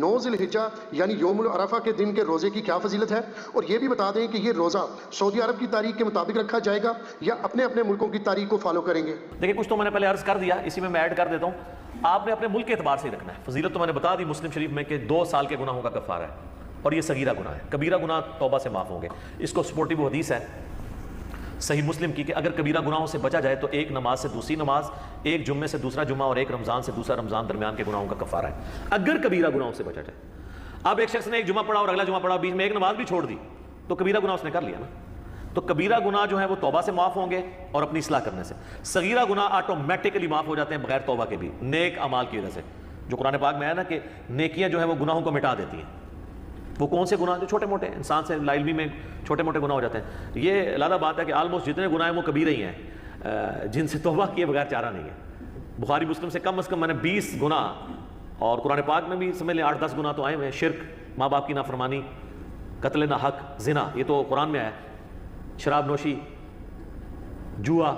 9 ذی الحجہ یعنی یوم العرفہ کے دن کے روزے کی کیا فضیلت ہے، اور یہ بھی بتا دیں کہ یہ روزہ سعودی عرب کی تاریخ کے مطابق رکھا جائے گا یا اپنے اپنے ملکوں کی تاریخ کو فالو کریں گے؟ دیکھیں کچھ تو میں نے پہلے عرض کر دیا، اسی میں ایڈ کر دیتا ہوں۔ آپ نے اپنے ملک کے اعتبار سے ہی رکھنا ہے۔ فضیلت تو میں نے بتا دی مسلم شریف میں کہ 2 سال کے گناہوں کا کفارہ ہے، اور یہ صغیرہ گناہ ہے۔ کبیرہ گناہ توبہ سے معاف ہوں گے۔ اس کو سپورٹیو حدیث ہے صحیح مسلم کی کہ اگر کبیرہ گناہوں سے بچا جائے تو ایک نماز سے دوسری نماز، ایک جمعے سے دوسرا جمعہ، اور ایک رمضان سے دوسرا رمضان درمیان کے گناہوں کا کفارہ ہے، اگر کبیرہ گناہوں سے بچا جائے۔ اب ایک شخص نے ایک جمعہ پڑھا اور اگلا جمعہ پڑھا، بیچ میں ایک نماز بھی چھوڑ دی، تو کبیرہ گناہ اس نے کر لیا نا۔ تو کبیرہ گناہ جو ہے وہ توبہ سے معاف ہوں گے اور اپنی اصلاح کرنے سے۔ صغیرہ گناہ آٹومیٹکلی معاف ہو جاتے ہیں بغیر توبہ کے بھی، نیک اعمال کی وجہ سے، جو قرآن پاک میں ہے نا کہ نیکیاں جو ہیں وہ گناہوں کو مٹا دیتی ہیں۔ وہ کون سے گناہ؟ جو چھوٹے موٹے انسان سے لا علمی میں چھوٹے موٹے گناہ ہو جاتے ہیں۔ یہ لادہ بات ہے کہ آلموسٹ جتنے گناہ ہیں وہ کبیرہ ہی ہیں، جن سے توبہ کیے بغیر چارہ نہیں ہے۔ بخاری مسلم سے کم از کم میں نے 20 گناہ، اور قرآن پاک میں بھی سمجھ لیں 8-10 گناہ تو آئے ہوئے ہیں۔ شرک، ماں باپ کی نافرمانی، قتل نہ حق، زنا، یہ تو قرآن میں ہے، شراب نوشی، جوا،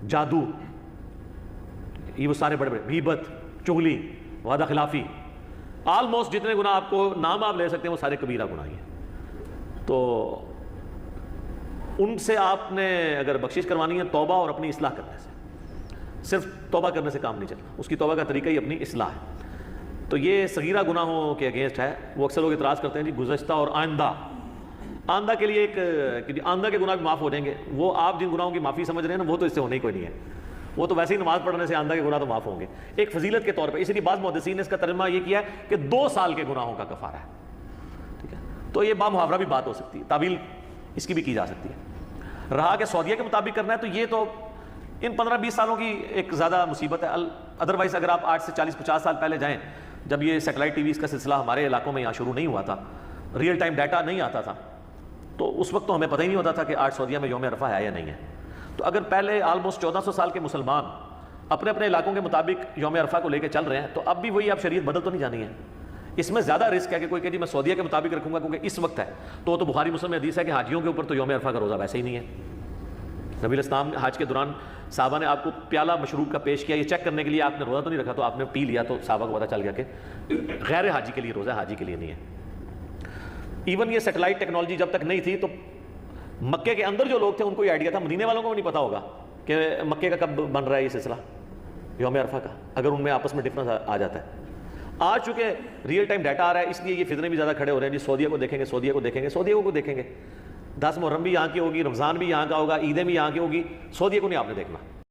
جادو، یہ وہ سارے بڑے بڑے، غیبت، چغلی، وعدہ خلافی، آلموسٹ جتنے گناہ آپ کو نام آپ لے سکتے ہیں وہ سارے کبیرہ گناہ ہیں۔ تو ان سے آپ نے اگر بخشش کروانی ہے توبہ اور اپنی اصلاح کرنے سے، صرف توبہ کرنے سے کام نہیں چلنا، اس کی توبہ کا طریقہ ہی اپنی اصلاح ہے۔ تو یہ صغیرہ گناہوں کے اگینسٹ ہے۔ وہ اکثر لوگ اعتراض کرتے ہیں جی گزشتہ اور آئندہ کے لیے ایک کہ آئندہ کے گناہ بھی معاف ہو جائیں گے۔ وہ آپ جن گناہوں کی معافی سمجھ رہے ہیں نا وہ تو اس سے ہونے ہی کوئی نہیں ہے، وہ تو ویسے ہی نماز پڑھنے سے آئندہ کے گناہ تو معاف ہوں گے، ایک فضیلت کے طور پہ۔ اسی لیے بعض محدثین نے اس کا ترجمہ یہ کیا ہے کہ 2 سال کے گناہوں کا کفارہ ہے، ٹھیک ہے۔ تو یہ بامحاورہ بھی بات ہو سکتی ہے، تعویل اس کی بھی کی جا سکتی ہے۔ رہا کہ سعودیہ کے مطابق کرنا ہے تو یہ تو ان 15-20 سالوں کی ایک زیادہ مصیبت ہے۔ ادروائز اگر آپ 8 سے 40-50 سال پہلے جائیں، جب یہ سیٹلائٹ ٹی ویز کا سلسلہ ہمارے علاقوں میں یہاں شروع نہیں ہوا تھا، ریئل ٹائم ڈیٹا نہیں آتا تھا، تو اس وقت تو ہمیں پتہ ہی نہیں ہوتا تھا کہ آج سعودیہ میں یوم عرفہ ہے یا نہیں ہے۔ تو اگر پہلے آلموسٹ 1400 سال کے مسلمان اپنے اپنے علاقوں کے مطابق یوم عرفہ کو لے کے چل رہے ہیں، تو اب بھی وہی اب شریعت بدل تو نہیں جانی ہے۔ اس میں زیادہ رسک ہے کہ کوئی کہ جی میں سعودیہ کے مطابق رکھوں گا کیونکہ اس وقت ہے، تو بخاری مسلم میں حدیث ہے کہ حاجیوں کے اوپر تو یوم عرفہ کا روزہ ویسے ہی نہیں ہے۔ نبی الاسلام حج کے دوران صحابہ نے آپ کو پیالہ مشروب کا پیش کیا، یہ چیک کرنے کے لیے آپ نے روزہ تو نہیں رکھا، تو آپ نے پی لیا، تو صحابہ کو پتہ چل گیا کہ غیر حاجی کے لیے روزہ، حاجی کے لیے نہیں ہے۔ ایون یہ سیٹلائٹ ٹیکنالوجی جب تک نہیں تھی تو مکے کے اندر جو لوگ تھے ان کو یہ آئیڈیا تھا، مدینے والوں کو بھی نہیں پتا ہوگا کہ مکے کا کب بن رہا ہے یہ سلسلہ یوم عرفہ کا، اگر ان میں آپس میں ڈفرنس آ جاتا ہے۔ آج چونکہ ریئل ٹائم ڈیٹا آ رہا ہے اس لیے یہ فتنے بھی زیادہ کھڑے ہو رہے ہیں جی سعودیہ کو دیکھیں گے، سعودیہ کو دیکھیں گے، سعودیہ کو دیکھیں گے۔ 10 محرم بھی یہاں کی ہوگی، رمضان بھی یہاں کا ہوگا، عیدیں بھی یہاں کی ہوگی، سعودیہ کو نہیں آپ نے دیکھنا۔